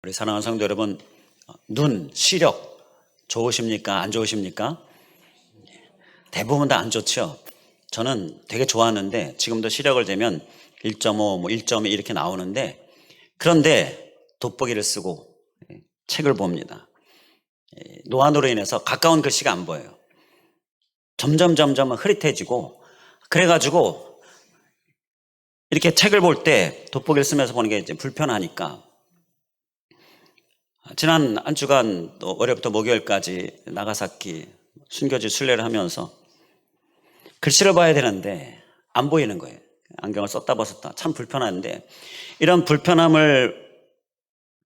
우리 사랑하는 성도 여러분, 눈, 시력 좋으십니까? 안 좋으십니까? 대부분 다 안 좋죠. 저는 되게 좋아하는데 지금도 시력을 재면 1.5, 1.2 이렇게 나오는데, 그런데 돋보기를 쓰고 책을 봅니다. 노안으로 인해서 가까운 글씨가 안 보여요. 점점 흐릿해지고, 그래가지고 이렇게 책을 볼 때 돋보기를 쓰면서 보는 게 이제 불편하니까 지난 한 주간 월요일부터 목요일까지 나가사키 순교지 순례를 하면서 글씨를 봐야 되는데 안 보이는 거예요. 안경을 썼다 벗었다 참 불편한데, 이런 불편함을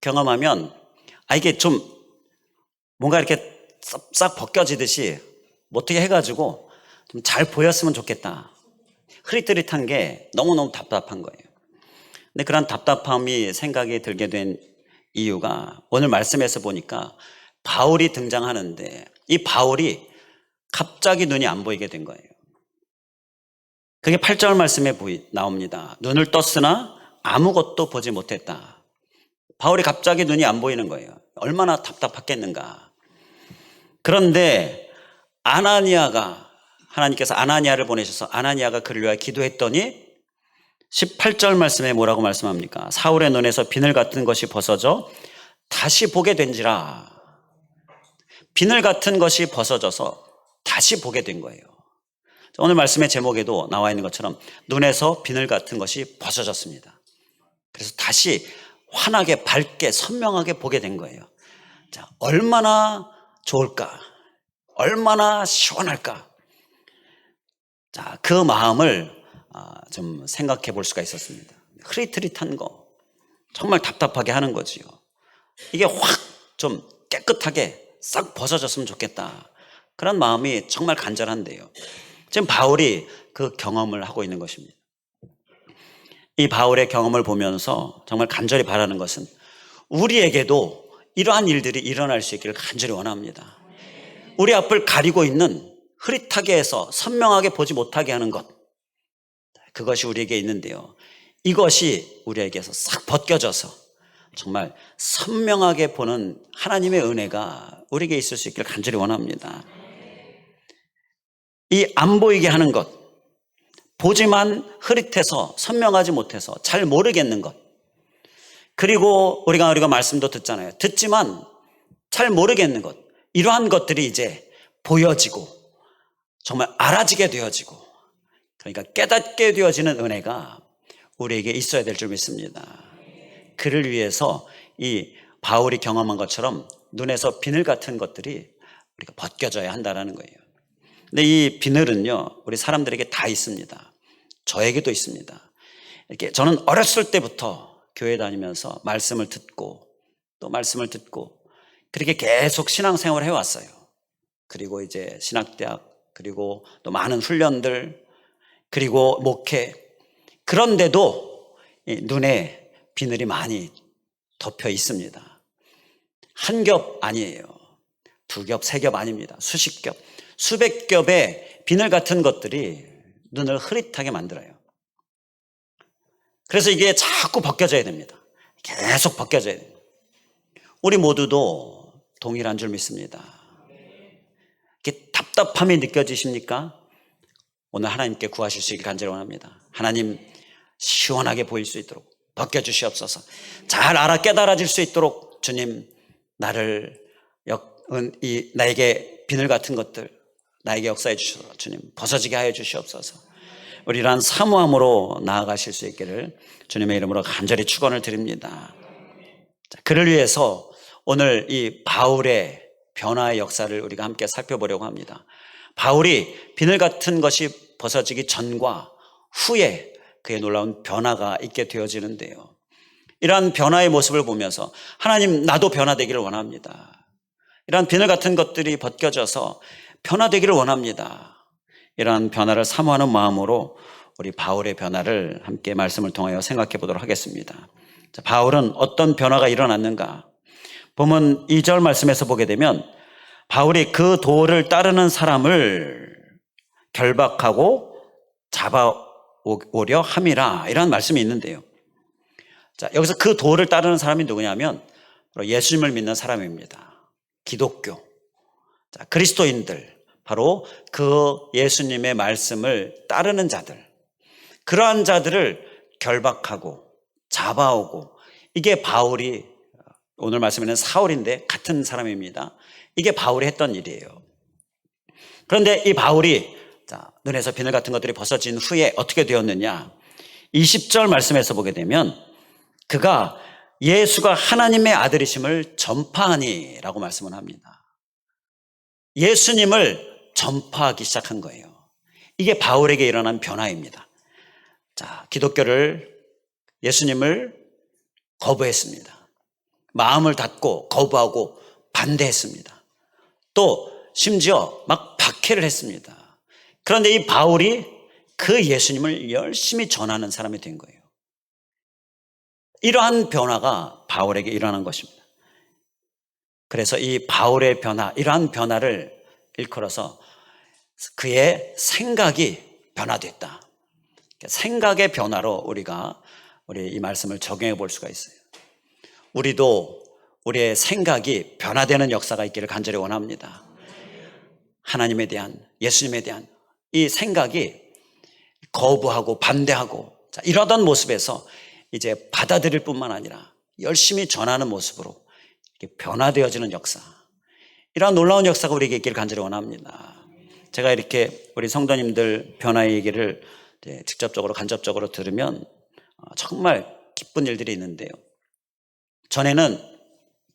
경험하면 이게 좀 뭔가 이렇게 싹 벗겨지듯이 어떻게 해가지고 좀 잘 보였으면 좋겠다. 흐릿흐릿한 게 너무너무 답답한 거예요. 근데 그런 답답함이 생각이 들게 된 이유가 오늘 말씀에서 보니까 바울이 등장하는데, 이 바울이 갑자기 눈이 안 보이게 된 거예요. 그게 8절 말씀에 나옵니다. 눈을 떴으나 아무것도 보지 못했다. 바울이 갑자기 눈이 안 보이는 거예요. 얼마나 답답했겠는가. 그런데 하나님께서 아나니아를 보내셔서 아나니아가 그를 위하여 기도했더니 18절 말씀에 뭐라고 말씀합니까? 사울의 눈에서 비늘 같은 것이 벗어져 다시 보게 된지라. 비늘 같은 것이 벗어져서 다시 보게 된 거예요. 오늘 말씀의 제목에도 나와 있는 것처럼 눈에서 비늘 같은 것이 벗어졌습니다. 그래서 다시 환하게 밝게 선명하게 보게 된 거예요. 자, 얼마나 좋을까? 얼마나 시원할까? 자, 그 마음을 좀 생각해 볼 수가 있었습니다. 흐릿흐릿한 거 정말 답답하게 하는 거지요. 이게 확 좀 깨끗하게 싹 벗어졌으면 좋겠다. 그런 마음이 정말 간절한데요. 지금 바울이 그 경험을 하고 있는 것입니다. 이 바울의 경험을 보면서 정말 간절히 바라는 것은 우리에게도 이러한 일들이 일어날 수 있기를 간절히 원합니다. 우리 앞을 가리고 있는 흐릿하게 해서 선명하게 보지 못하게 하는 것, 그것이 우리에게 있는데요. 이것이 우리에게서 싹 벗겨져서 정말 선명하게 보는 하나님의 은혜가 우리에게 있을 수 있기를 간절히 원합니다. 이 안 보이게 하는 것, 보지만 흐릿해서 선명하지 못해서 잘 모르겠는 것, 그리고 우리가 말씀도 듣잖아요. 듣지만 잘 모르겠는 것, 이러한 것들이 이제 보여지고 정말 알아지게 되어지고, 그러니까 깨닫게 되어지는 은혜가 우리에게 있어야 될 줄 믿습니다. 그를 위해서 이 바울이 경험한 것처럼 눈에서 비늘 같은 것들이 우리가 벗겨져야 한다는 거예요. 근데 이 비늘은요, 우리 사람들에게 다 있습니다. 저에게도 있습니다. 이렇게 저는 어렸을 때부터 교회 다니면서 말씀을 듣고 또 말씀을 듣고 그렇게 계속 신앙생활을 해왔어요. 그리고 이제 신학대학, 그리고 또 많은 훈련들, 그리고 목회, 그런데도 눈에 비늘이 많이 덮여 있습니다. 한 겹 아니에요. 두 겹, 세 겹 아닙니다. 수십 겹, 수백 겹의 비늘 같은 것들이 눈을 흐릿하게 만들어요. 그래서 이게 자꾸 벗겨져야 됩니다. 계속 벗겨져야 됩니다. 우리 모두도 동일한 줄 믿습니다. 이렇게 답답함이 느껴지십니까? 오늘 하나님께 구하실 수 있길 간절히 원합니다. 하나님, 시원하게 보일 수 있도록 벗겨주시옵소서. 잘 알아 깨달아질 수 있도록 주님, 나에게 비늘 같은 것들 나에게 역사해 주셔서 주님 벗어지게 하여 주시옵소서. 우리란 사모함으로 나아가실 수 있기를 주님의 이름으로 간절히 축원을 드립니다. 그를 위해서 오늘 이 바울의 변화의 역사를 우리가 함께 살펴보려고 합니다. 바울이 비늘 같은 것이 벗어지기 전과 후에 그의 놀라운 변화가 있게 되어지는데요. 이러한 변화의 모습을 보면서 하나님, 나도 변화되기를 원합니다. 이러한 비늘 같은 것들이 벗겨져서 변화되기를 원합니다. 이러한 변화를 사모하는 마음으로 우리 바울의 변화를 함께 말씀을 통하여 생각해 보도록 하겠습니다. 자, 바울은 어떤 변화가 일어났는가? 보면 2절 말씀에서 보게 되면 바울이 그 도를 따르는 사람을 결박하고 잡아오려 함이라, 이런 말씀이 있는데요. 자, 여기서 그 도를 따르는 사람이 누구냐면 바로 예수님을 믿는 사람입니다. 기독교. 자, 그리스도인들. 바로 그 예수님의 말씀을 따르는 자들. 그러한 자들을 결박하고 잡아오고, 이게 바울이, 오늘 말씀에는 사울인데 같은 사람입니다. 이게 바울이 했던 일이에요. 그런데 이 바울이 눈에서 비늘 같은 것들이 벗어진 후에 어떻게 되었느냐, 20절 말씀에서 보게 되면 그가 예수가 하나님의 아들이심을 전파하니 라고 말씀을 합니다. 예수님을 전파하기 시작한 거예요. 이게 바울에게 일어난 변화입니다. 자, 기독교를, 예수님을 거부했습니다. 마음을 닫고 거부하고 반대했습니다. 또 심지어 막 박해를 했습니다. 그런데 이 바울이 그 예수님을 열심히 전하는 사람이 된 거예요. 이러한 변화가 바울에게 일어난 것입니다. 그래서 이 바울의 변화, 이러한 변화를 일컬어서 그의 생각이 변화됐다. 생각의 변화로 우리 이 말씀을 적용해 볼 수가 있어요. 우리도 우리의 생각이 변화되는 역사가 있기를 간절히 원합니다. 하나님에 대한, 예수님에 대한 이 생각이 거부하고 반대하고, 이러던 모습에서 이제 받아들일 뿐만 아니라 열심히 전하는 모습으로 이렇게 변화되어지는 역사, 이러한 놀라운 역사가 우리에게 있기를 간절히 원합니다. 제가 이렇게 우리 성도님들 변화의 얘기를 직접적으로 간접적으로 들으면 정말 기쁜 일들이 있는데요. 전에는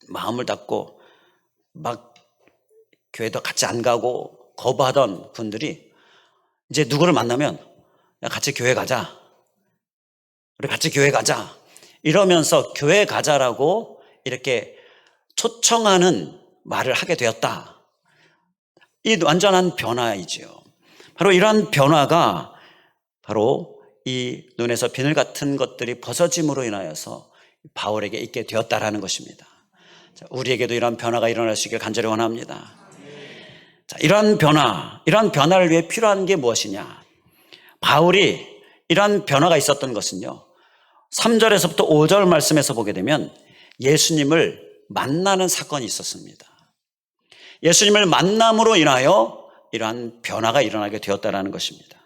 마음을 닫고 막 교회도 같이 안 가고 거부하던 분들이 이제 누구를 만나면 야, 같이 교회 가자, 우리 같이 교회 가자 이러면서 교회 가자라고 이렇게 초청하는 말을 하게 되었다. 이 완전한 변화이지요. 바로 이러한 변화가 바로 이 눈에서 비늘 같은 것들이 벗어짐으로 인하여서 바울에게 있게 되었다라는 것입니다. 자, 우리에게도 이러한 변화가 일어날 수 있기를 간절히 원합니다. 자, 이러한 변화를 위해 필요한 게 무엇이냐? 바울이 이러한 변화가 있었던 것은요, 3절에서부터 5절 말씀에서 보게 되면 예수님을 만나는 사건이 있었습니다. 예수님을 만남으로 인하여 이러한 변화가 일어나게 되었다라는 것입니다.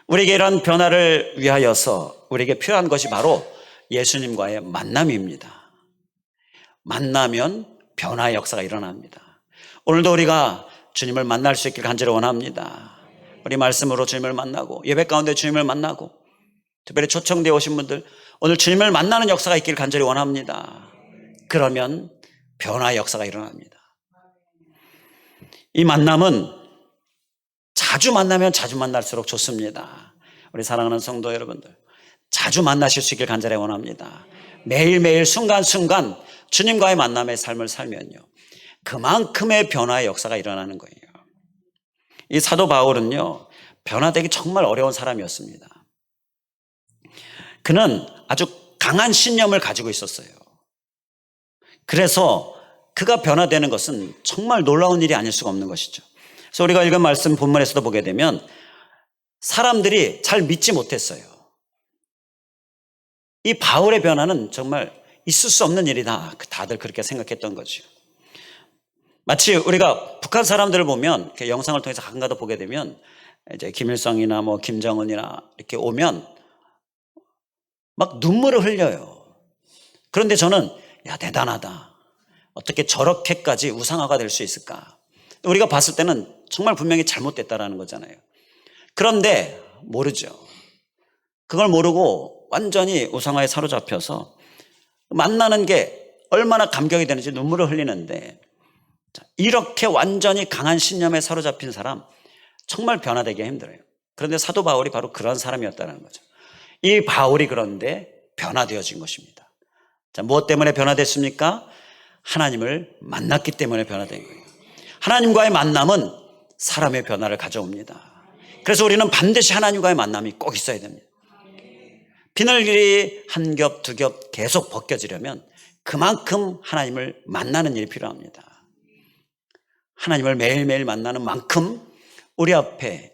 우리에게 이러한 변화를 위하여서 우리에게 필요한 것이 바로 예수님과의 만남입니다. 만나면 변화의 역사가 일어납니다. 오늘도 우리가 주님을 만날 수 있길 간절히 원합니다. 우리 말씀으로 주님을 만나고, 예배 가운데 주님을 만나고, 특별히 초청되어 오신 분들 오늘 주님을 만나는 역사가 있길 간절히 원합니다. 그러면 변화의 역사가 일어납니다. 이 만남은 자주 만나면 자주 만날수록 좋습니다. 우리 사랑하는 성도 여러분들, 자주 만나실 수 있길 간절히 원합니다. 매일매일 순간순간 주님과의 만남의 삶을 살면요, 그만큼의 변화의 역사가 일어나는 거예요. 이 사도 바울은요, 변화되기 정말 어려운 사람이었습니다. 그는 아주 강한 신념을 가지고 있었어요. 그래서 그가 변화되는 것은 정말 놀라운 일이 아닐 수가 없는 것이죠. 그래서 우리가 읽은 말씀 본문에서도 보게 되면 사람들이 잘 믿지 못했어요. 이 바울의 변화는 정말 있을 수 없는 일이다. 다들 그렇게 생각했던 거죠. 마치 우리가 북한 사람들을 보면, 영상을 통해서 가끔가다 보게 되면 이제 김일성이나 뭐 김정은이나 이렇게 오면 막 눈물을 흘려요. 그런데 저는 야, 대단하다. 어떻게 저렇게까지 우상화가 될 수 있을까? 우리가 봤을 때는 정말 분명히 잘못됐다라는 거잖아요. 그런데 모르죠. 그걸 모르고 완전히 우상화에 사로잡혀서 만나는 게 얼마나 감격이 되는지 눈물을 흘리는데, 이렇게 완전히 강한 신념에 사로잡힌 사람 정말 변화되기가 힘들어요. 그런데 사도 바울이 바로 그런 사람이었다는 거죠. 이 바울이 그런데 변화되어진 것입니다. 자, 무엇 때문에 변화됐습니까? 하나님을 만났기 때문에 변화된 거예요. 하나님과의 만남은 사람의 변화를 가져옵니다. 그래서 우리는 반드시 하나님과의 만남이 꼭 있어야 됩니다. 비늘이 한 겹, 두 겹 계속 벗겨지려면 그만큼 하나님을 만나는 일이 필요합니다. 하나님을 매일매일 만나는 만큼 우리 앞에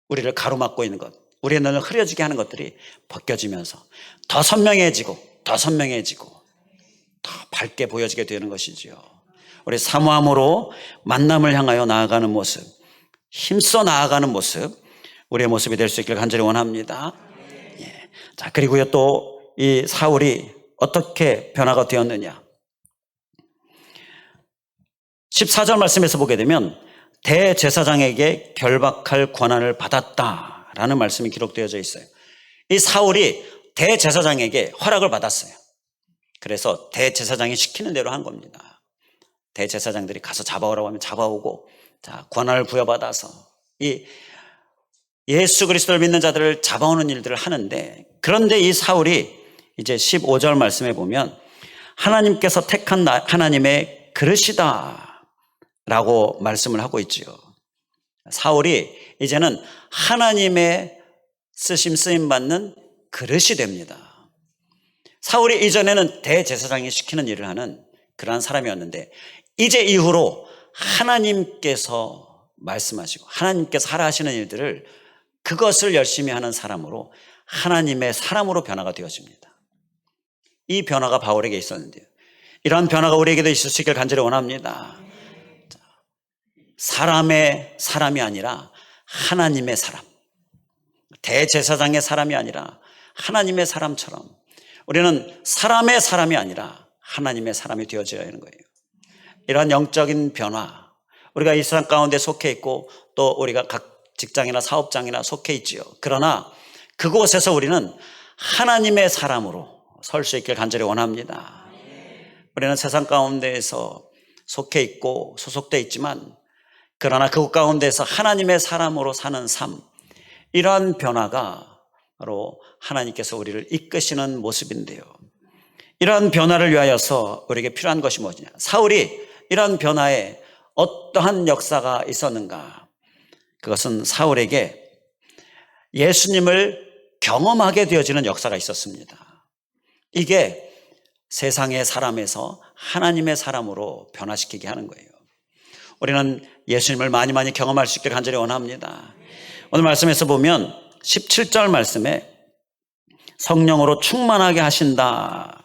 우리를 가로막고 있는 것, 우리의 눈을 흐려지게 하는 것들이 벗겨지면서 더 선명해지고 더 선명해지고 더 밝게 보여지게 되는 것이지요. 우리 사모함으로 만남을 향하여 나아가는 모습, 힘써 나아가는 모습, 우리의 모습이 될 수 있기를 간절히 원합니다. 예. 자, 그리고요, 또 이 사울이 어떻게 변화가 되었느냐. 14절 말씀에서 보게 되면 대제사장에게 결박할 권한을 받았다라는 말씀이 기록되어져 있어요. 이 사울이 대제사장에게 허락을 받았어요. 그래서 대제사장이 시키는 대로 한 겁니다. 대제사장들이 가서 잡아오라고 하면 잡아오고, 자, 권한을 부여받아서 이 예수 그리스도를 믿는 자들을 잡아오는 일들을 하는데, 그런데 이 사울이 이제 15절 말씀에 보면 하나님께서 택한 하나님의 그릇이다 라고 말씀을 하고 있지요. 사울이 이제는 하나님의 쓰임받는 그릇이 됩니다. 사울이 이전에는 대제사장이 시키는 일을 하는 그러한 사람이었는데, 이제 이후로 하나님께서 말씀하시고 하나님께서 하라 하시는 일들을, 그것을 열심히 하는 사람으로, 하나님의 사람으로 변화가 되어집니다. 이 변화가 바울에게 있었는데요, 이러한 변화가 우리에게도 있을 수 있기를 간절히 원합니다. 사람의 사람이 아니라 하나님의 사람, 대제사장의 사람이 아니라 하나님의 사람처럼 우리는 사람의 사람이 아니라 하나님의 사람이 되어져야 하는 거예요. 이러한 영적인 변화, 우리가 이 세상 가운데 속해 있고 또 우리가 각 직장이나 사업장이나 속해 있지요. 그러나 그곳에서 우리는 하나님의 사람으로 설 수 있길 간절히 원합니다. 우리는 세상 가운데에서 속해 있고 소속되어 있지만, 그러나 그곳 가운데서 하나님의 사람으로 사는 삶, 이러한 변화가 바로 하나님께서 우리를 이끄시는 모습인데요, 이러한 변화를 위하여서 우리에게 필요한 것이 무엇이냐. 사울이 이러한 변화에 어떠한 역사가 있었는가. 그것은 사울에게 예수님을 경험하게 되어지는 역사가 있었습니다. 이게 세상의 사람에서 하나님의 사람으로 변화시키게 하는 거예요. 우리는 예수님을 많이 경험할 수 있기를 간절히 원합니다. 오늘 말씀에서 보면 17절 말씀에 성령으로 충만하게 하신다,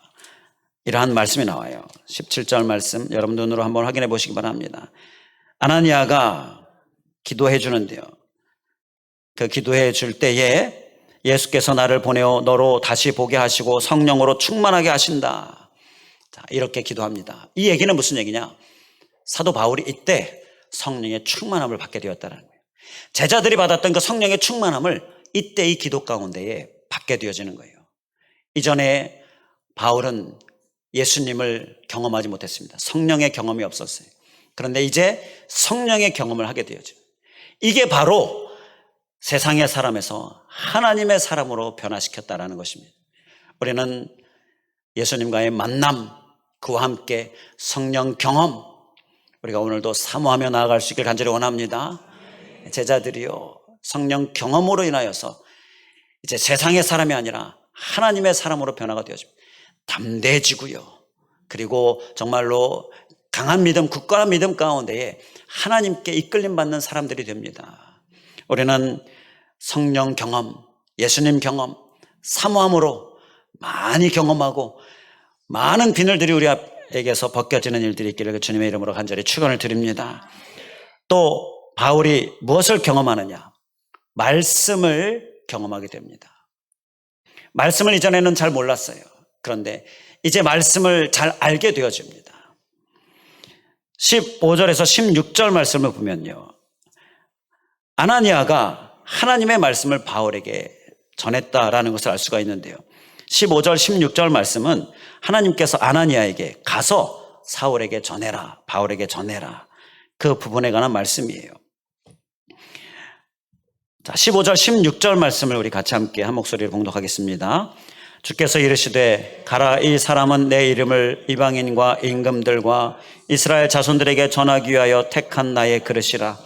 이러한 말씀이 나와요. 17절 말씀 여러분 눈으로 한번 확인해 보시기 바랍니다. 아나니아가 기도해 주는데요, 그 기도해 줄 때에 예수께서 나를 보내어 너로 다시 보게 하시고 성령으로 충만하게 하신다. 자, 이렇게 기도합니다. 이 얘기는 무슨 얘기냐? 사도 바울이 이때 성령의 충만함을 받게 되었다는 거예요. 제자들이 받았던 그 성령의 충만함을 이때 이 기도 가운데에 받게 되어지는 거예요. 이전에 바울은 예수님을 경험하지 못했습니다. 성령의 경험이 없었어요. 그런데 이제 성령의 경험을 하게 되어져요. 이게 바로 세상의 사람에서 하나님의 사람으로 변화시켰다라는 것입니다. 우리는 예수님과의 만남, 그와 함께 성령 경험, 우리가 오늘도 사모하며 나아갈 수 있길 간절히 원합니다. 제자들이요, 성령 경험으로 인하여서 이제 세상의 사람이 아니라 하나님의 사람으로 변화가 되어집니다. 담대해지고요, 그리고 정말로 강한 믿음, 굳건한 믿음 가운데에 하나님께 이끌림 받는 사람들이 됩니다. 우리는 성령 경험, 예수님 경험, 사모함으로 많이 경험하고 많은 비늘들이 우리에게서 벗겨지는 일들이 있기를 주님의 이름으로 간절히 축원을 드립니다. 또 바울이 무엇을 경험하느냐? 말씀을 경험하게 됩니다. 말씀을 이전에는 잘 몰랐어요. 그런데 이제 말씀을 잘 알게 되어집니다. 15절에서 16절 말씀을 보면요, 아나니아가 하나님의 말씀을 바울에게 전했다라는 것을 알 수가 있는데요, 15절 16절 말씀은 하나님께서 아나니아에게 가서 사울에게 전해라, 바울에게 전해라, 그 부분에 관한 말씀이에요. 자, 15절 16절 말씀을 우리 같이 함께 한 목소리로 봉독하겠습니다. 주께서 이르시되 가라, 이 사람은 내 이름을 이방인과 임금들과 이스라엘 자손들에게 전하기 위하여 택한 나의 그릇이라.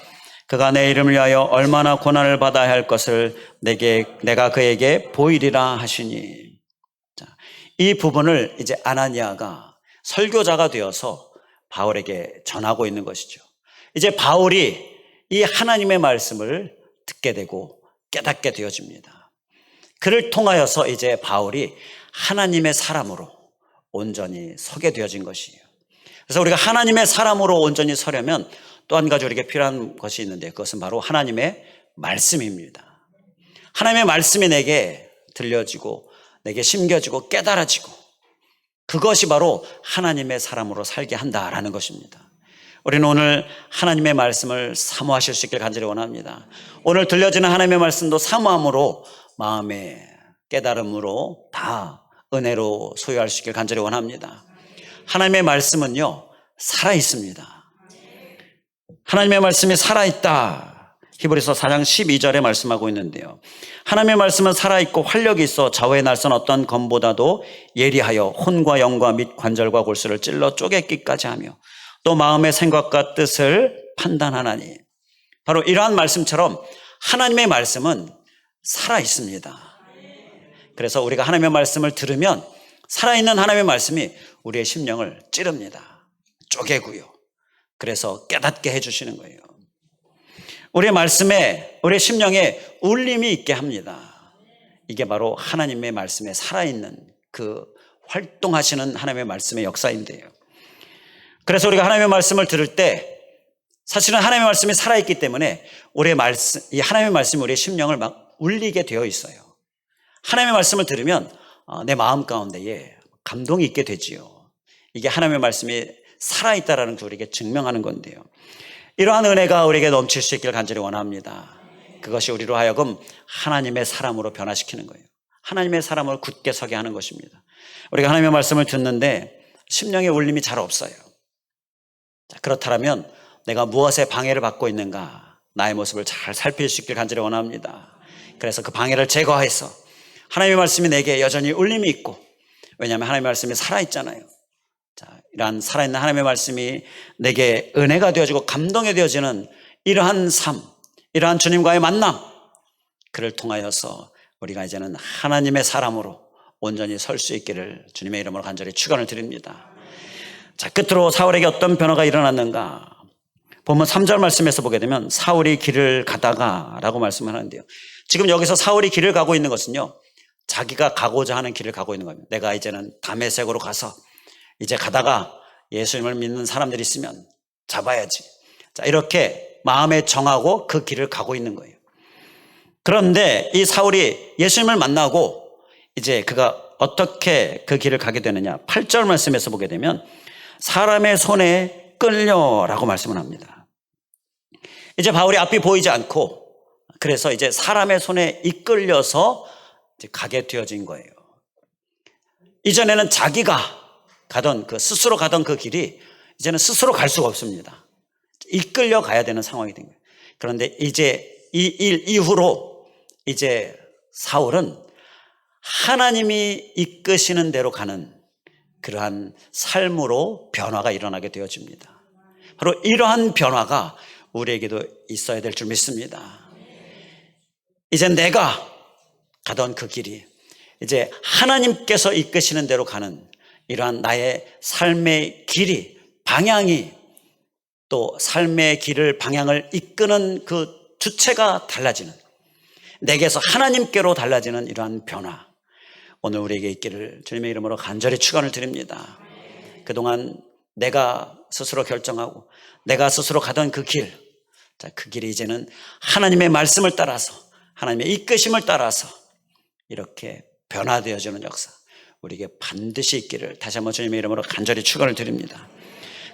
그가 내 이름을 위하여 얼마나 고난을 받아야 할 것을 내가 그에게 보이리라 하시니. 자, 이 부분을 이제 아나니아가 설교자가 되어서 바울에게 전하고 있는 것이죠. 이제 바울이 이 하나님의 말씀을 듣게 되고 깨닫게 되어집니다. 그를 통하여서 이제 바울이 하나님의 사람으로 온전히 서게 되어진 것이에요. 그래서 우리가 하나님의 사람으로 온전히 서려면 또 한 가지 우리에게 필요한 것이 있는데 그것은 바로 하나님의 말씀입니다. 하나님의 말씀이 내게 들려지고 내게 심겨지고 깨달아지고 그것이 바로 하나님의 사람으로 살게 한다라는 것입니다. 우리는 오늘 하나님의 말씀을 사모하실 수 있길 간절히 원합니다. 오늘 들려지는 하나님의 말씀도 사모함으로 마음의 깨달음으로 다 은혜로 소유할 수 있길 간절히 원합니다. 하나님의 말씀은요 살아있습니다. 하나님의 말씀이 살아있다. 히브리서 4장 12절에 말씀하고 있는데요. 하나님의 말씀은 살아있고 활력이 있어 좌우의 날선 어떤 검보다도 예리하여 혼과 영과 및 관절과 골수를 찔러 쪼개기까지 하며 또 마음의 생각과 뜻을 판단하나니. 바로 이러한 말씀처럼 하나님의 말씀은 살아있습니다. 그래서 우리가 하나님의 말씀을 들으면 살아있는 하나님의 말씀이 우리의 심령을 찌릅니다. 쪼개고요. 그래서 깨닫게 해주시는 거예요. 우리의 말씀에 우리의 심령에 울림이 있게 합니다. 이게 바로 하나님의 말씀에 살아있는 그 활동하시는 하나님의 말씀의 역사인데요. 그래서 우리가 하나님의 말씀을 들을 때 사실은 하나님의 말씀이 살아있기 때문에 우리의 말씀, 이 하나님의 말씀이 우리의 심령을 막 울리게 되어 있어요. 하나님의 말씀을 들으면 내 마음 가운데에 감동이 있게 되지요. 이게 하나님의 말씀이 살아있다라는 걸 우리에게 증명하는 건데요. 이러한 은혜가 우리에게 넘칠 수 있기를 간절히 원합니다. 그것이 우리로 하여금 하나님의 사람으로 변화시키는 거예요. 하나님의 사람을 굳게 서게 하는 것입니다. 우리가 하나님의 말씀을 듣는데 심령의 울림이 잘 없어요. 그렇다면 내가 무엇에 방해를 받고 있는가 나의 모습을 잘 살필 수 있기를 간절히 원합니다. 그래서 그 방해를 제거해서 하나님의 말씀이 내게 여전히 울림이 있고 왜냐하면 하나님의 말씀이 살아있잖아요. 이러한 살아있는 하나님의 말씀이 내게 은혜가 되어지고 감동이 되어지는 이러한 삶, 이러한 주님과의 만남, 그를 통하여서 우리가 이제는 하나님의 사람으로 온전히 설 수 있기를 주님의 이름으로 간절히 축원을 드립니다. 자, 끝으로 사울에게 어떤 변화가 일어났는가? 보면 3절 말씀에서 보게 되면 사울이 길을 가다가 라고 말씀을 하는데요. 지금 여기서 사울이 길을 가고 있는 것은요, 자기가 가고자 하는 길을 가고 있는 겁니다. 내가 이제는 다메섹으로 가서 이제 가다가 예수님을 믿는 사람들이 있으면 잡아야지. 자, 이렇게 마음에 정하고 그 길을 가고 있는 거예요. 그런데 이 사울이 예수님을 만나고 이제 그가 어떻게 그 길을 가게 되느냐. 8절 말씀에서 보게 되면 사람의 손에 끌려라고 말씀을 합니다. 이제 바울이 앞이 보이지 않고 그래서 이제 사람의 손에 이끌려서 이제 가게 되어진 거예요. 이전에는 자기가 가던 스스로 가던 그 길이 이제는 스스로 갈 수가 없습니다. 이끌려 가야 되는 상황이 된 거예요. 그런데 이제 이 일 이후로 이제 사울은 하나님이 이끄시는 대로 가는 그러한 삶으로 변화가 일어나게 되어집니다. 바로 이러한 변화가 우리에게도 있어야 될 줄 믿습니다. 이제 내가 가던 그 길이 이제 하나님께서 이끄시는 대로 가는 이러한 나의 삶의 길이, 방향이 또 삶의 길을, 방향을 이끄는 그 주체가 달라지는, 내게서 하나님께로 달라지는 이러한 변화, 오늘 우리에게 있기를 주님의 이름으로 간절히 축원을 드립니다. 그동안 내가 스스로 결정하고 내가 스스로 가던 그 길, 자, 그 길이 이제는 하나님의 말씀을 따라서 하나님의 이끄심을 따라서 이렇게 변화되어지는 역사, 우리에게 반드시 있기를 다시 한번 주님의 이름으로 간절히 축원을 드립니다.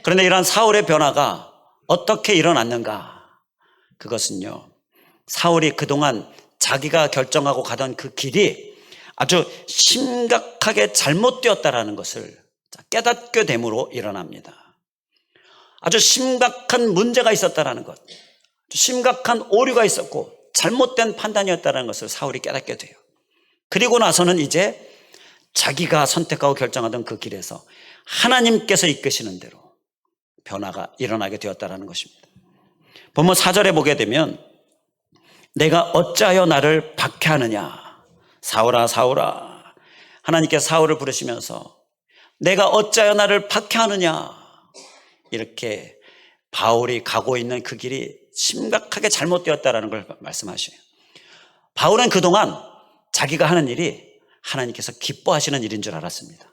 그런데 이러한 사울의 변화가 어떻게 일어났는가? 그것은요, 사울이 그동안 자기가 결정하고 가던 그 길이 아주 심각하게 잘못되었다라는 것을 깨닫게 됨으로 일어납니다. 아주 심각한 문제가 있었다라는 것, 심각한 오류가 있었고 잘못된 판단이었다는 것을 사울이 깨닫게 돼요. 그리고 나서는 이제 자기가 선택하고 결정하던 그 길에서 하나님께서 이끄시는 대로 변화가 일어나게 되었다는 것입니다. 본문 4절에 보게 되면 내가 어찌하여 나를 박해하느냐, 사울아 사울아, 하나님께서 사울을 부르시면서 내가 어찌하여 나를 박해하느냐, 이렇게 바울이 가고 있는 그 길이 심각하게 잘못되었다는 걸 말씀하셔요. 바울은 그동안 자기가 하는 일이 하나님께서 기뻐하시는 일인 줄 알았습니다.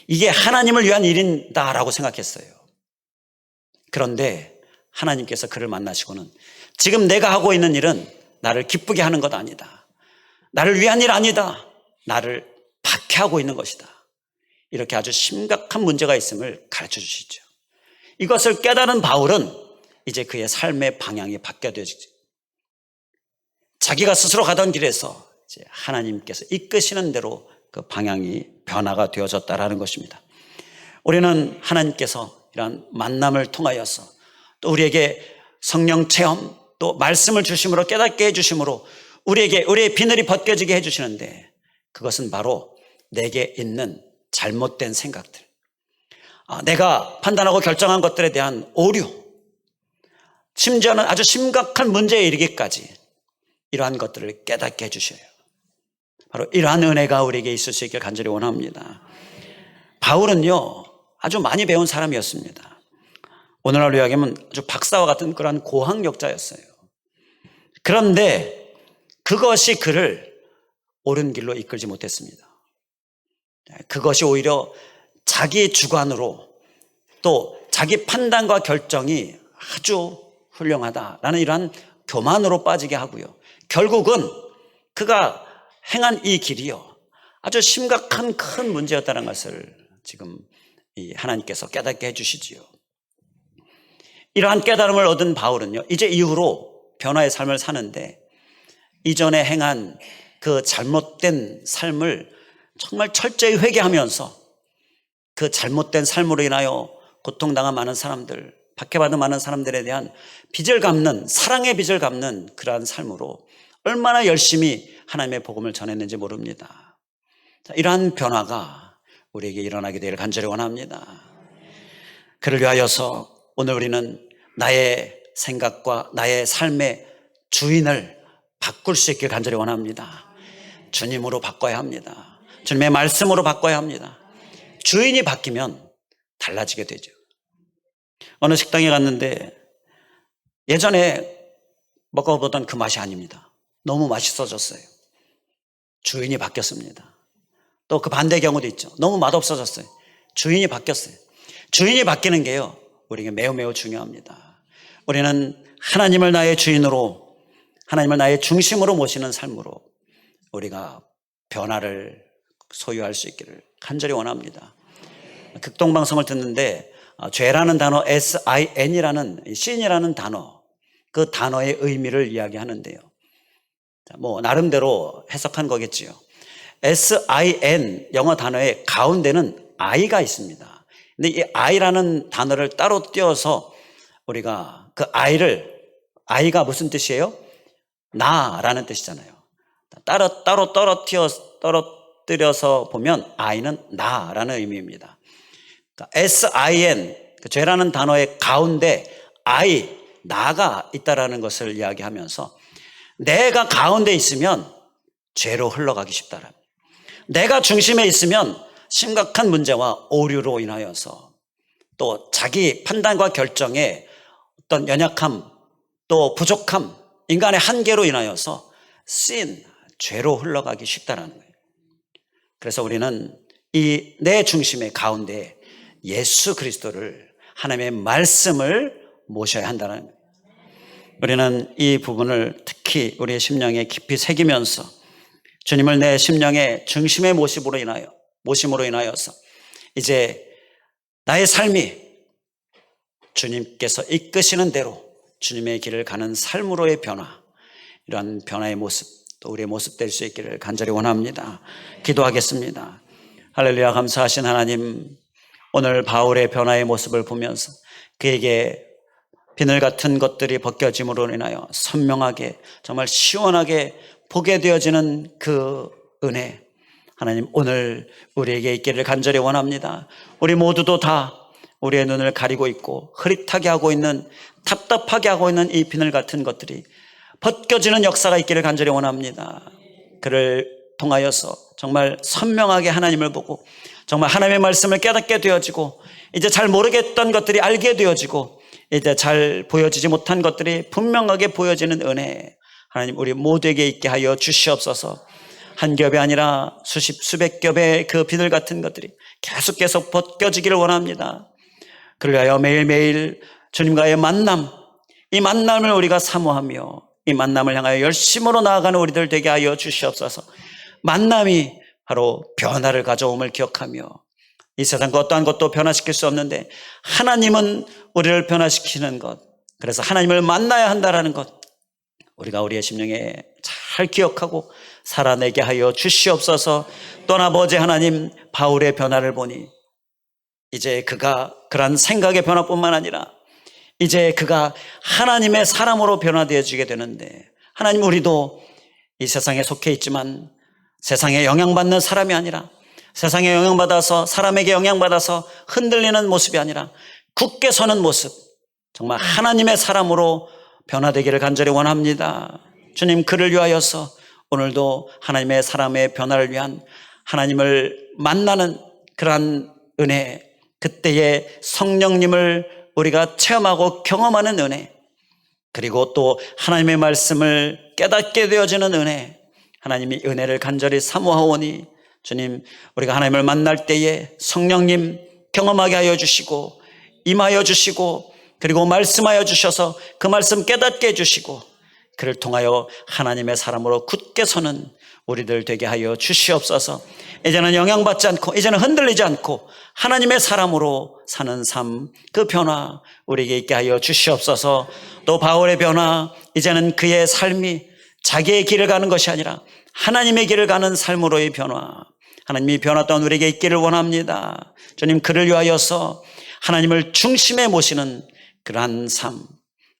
이게 하나님을 위한 일인다라고 생각했어요. 그런데 하나님께서 그를 만나시고는 지금 내가 하고 있는 일은 나를 기쁘게 하는 것 아니다. 나를 위한 일 아니다. 나를 박해하고 있는 것이다. 이렇게 아주 심각한 문제가 있음을 가르쳐 주시죠. 이것을 깨달은 바울은 이제 그의 삶의 방향이 바뀌어지죠. 자기가 스스로 가던 길에서 이제 하나님께서 이끄시는 대로 그 방향이 변화가 되어졌다라는 것입니다. 우리는 하나님께서 이러한 만남을 통하여서 또 우리에게 성령 체험 또 말씀을 주심으로 깨닫게 해주심으로 우리에게 우리의 비늘이 벗겨지게 해주시는데 그것은 바로 내게 있는 잘못된 생각들, 내가 판단하고 결정한 것들에 대한 오류, 심지어는 아주 심각한 문제에 이르기까지 이러한 것들을 깨닫게 해주셔요. 바로 이러한 은혜가 우리에게 있을 수 있길 간절히 원합니다. 바울은요 아주 많이 배운 사람이었습니다. 오늘날로 이야기하면 아주 박사와 같은 그러한 고학력자였어요. 그런데 그것이 그를 옳은 길로 이끌지 못했습니다. 그것이 오히려 자기 주관으로 또 자기 판단과 결정이 아주 훌륭하다라는 이러한 교만으로 빠지게 하고요. 결국은 그가 행한 이 길이요 아주 심각한 큰 문제였다는 것을 지금 하나님께서 깨닫게 해주시지요. 이러한 깨달음을 얻은 바울은요 이제 이후로 변화의 삶을 사는데 이전에 행한 그 잘못된 삶을 정말 철저히 회개하면서 그 잘못된 삶으로 인하여 고통당한 많은 사람들, 박해받은 많은 사람들에 대한 빚을 갚는, 사랑의 빚을 갚는 그러한 삶으로 얼마나 열심히 하나님의 복음을 전했는지 모릅니다. 이러한 변화가 우리에게 일어나게 되기를 간절히 원합니다. 그를 위하여서 오늘 우리는 나의 생각과 나의 삶의 주인을 바꿀 수 있길 간절히 원합니다. 주님으로 바꿔야 합니다. 주님의 말씀으로 바꿔야 합니다. 주인이 바뀌면 달라지게 되죠. 어느 식당에 갔는데 예전에 먹어보던 그 맛이 아닙니다. 너무 맛있어졌어요. 주인이 바뀌었습니다. 또 그 반대 경우도 있죠. 너무 맛없어졌어요. 주인이 바뀌었어요. 주인이 바뀌는 게요 우리에게 매우 중요합니다. 우리는 하나님을 나의 주인으로, 하나님을 나의 중심으로 모시는 삶으로 우리가 변화를 소유할 수 있기를 간절히 원합니다. 극동방송을 듣는데 죄라는 단어 SIN이라는 신이라는 단어, 그 단어의 의미를 이야기하는데요. 뭐 나름대로 해석한 거겠지요. SIN 영어 단어의 가운데는 I가 있습니다. 근데 이 I라는 단어를 따로 띄어서 우리가 그 I가 무슨 뜻이에요? 나라는 뜻이잖아요. 따로 떨어뜨려서 보면 I는 나라는 의미입니다. 그러니까 SIN, 죄라는 단어의 가운데 I, 나가 있다라는 것을 이야기하면서 내가 가운데 있으면 죄로 흘러가기 쉽다라는, 내가 중심에 있으면 심각한 문제와 오류로 인하여서 또 자기 판단과 결정에 어떤 연약함 또 부족함, 인간의 한계로 인하여서 죄로 흘러가기 쉽다라는 거예요. 그래서 우리는 이 내 중심의 가운데 예수 그리스도를, 하나님의 말씀을 모셔야 한다는 거예요. 우리는 이 부분을 특히 우리의 심령에 깊이 새기면서 주님을 내 심령의 중심에 모심으로 인하여서 이제 나의 삶이 주님께서 이끄시는 대로 주님의 길을 가는 삶으로의 변화, 이러한 변화의 모습, 또 우리의 모습 될 수 있기를 간절히 원합니다. 기도하겠습니다. 할렐루야. 감사하신 하나님, 오늘 바울의 변화의 모습을 보면서 그에게 비늘 같은 것들이 벗겨짐으로 인하여 선명하게, 정말 시원하게 보게 되어지는 그 은혜, 하나님 오늘 우리에게 있기를 간절히 원합니다. 우리 모두도 다 우리의 눈을 가리고 있고 흐릿하게 하고 있는, 답답하게 하고 있는 이 비늘 같은 것들이 벗겨지는 역사가 있기를 간절히 원합니다. 그를 통하여서 정말 선명하게 하나님을 보고 정말 하나님의 말씀을 깨닫게 되어지고, 이제 잘 모르겠던 것들이 알게 되어지고, 이제 잘 보여지지 못한 것들이 분명하게 보여지는 은혜, 하나님 우리 모두에게 있게 하여 주시옵소서. 한 겹이 아니라 수십 수백 겹의 그 비늘 같은 것들이 계속 벗겨지기를 원합니다. 그를 위하여 매일매일 주님과의 만남, 이 만남을 우리가 사모하며 이 만남을 향하여 열심으로 나아가는 우리들 되게 하여 주시옵소서. 만남이 바로 변화를 가져옴을 기억하며 이 세상과 어떠한 것도 변화시킬 수 없는데 하나님은 우리를 변화시키는 것, 그래서 하나님을 만나야 한다는 것, 우리가 우리의 심령에 잘 기억하고 살아내게 하여 주시옵소서. 또 아버지 하나님, 바울의 변화를 보니 이제 그가 그런 생각의 변화뿐만 아니라 이제 그가 하나님의 사람으로 변화되어지게 되는데, 하나님, 우리도 이 세상에 속해 있지만 세상에 영향받는 사람이 아니라, 세상에 영향받아서 사람에게 영향받아서 흔들리는 모습이 아니라 굳게 서는 모습, 정말 하나님의 사람으로 변화되기를 간절히 원합니다. 주님, 그를 위하여서 오늘도 하나님의 사람의 변화를 위한 하나님을 만나는 그러한 은혜, 그때의 성령님을 우리가 체험하고 경험하는 은혜, 그리고 또 하나님의 말씀을 깨닫게 되어지는 은혜, 하나님이 은혜를 간절히 사모하오니 주님, 우리가 하나님을 만날 때에 성령님 경험하게 하여 주시고 임하여 주시고 그리고 말씀하여 주셔서 그 말씀 깨닫게 해주시고 그를 통하여 하나님의 사람으로 굳게 서는 우리들 되게 하여 주시옵소서. 이제는 영향받지 않고 이제는 흔들리지 않고 하나님의 사람으로 사는 삶, 그 변화 우리에게 있게 하여 주시옵소서. 또 바울의 변화, 이제는 그의 삶이 자기의 길을 가는 것이 아니라 하나님의 길을 가는 삶으로의 변화, 하나님이 변화 또한 우리에게 있기를 원합니다. 주님, 그를 위하여서 하나님을 중심에 모시는 그러한 삶,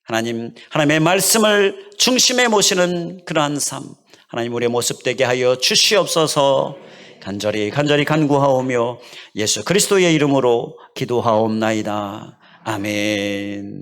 하나님의 말씀을 중심에 모시는 그러한 삶, 하나님 우리의 모습 되게 하여 주시옵소서. 간절히 간구하오며 예수 그리스도의 이름으로 기도하옵나이다. 아멘.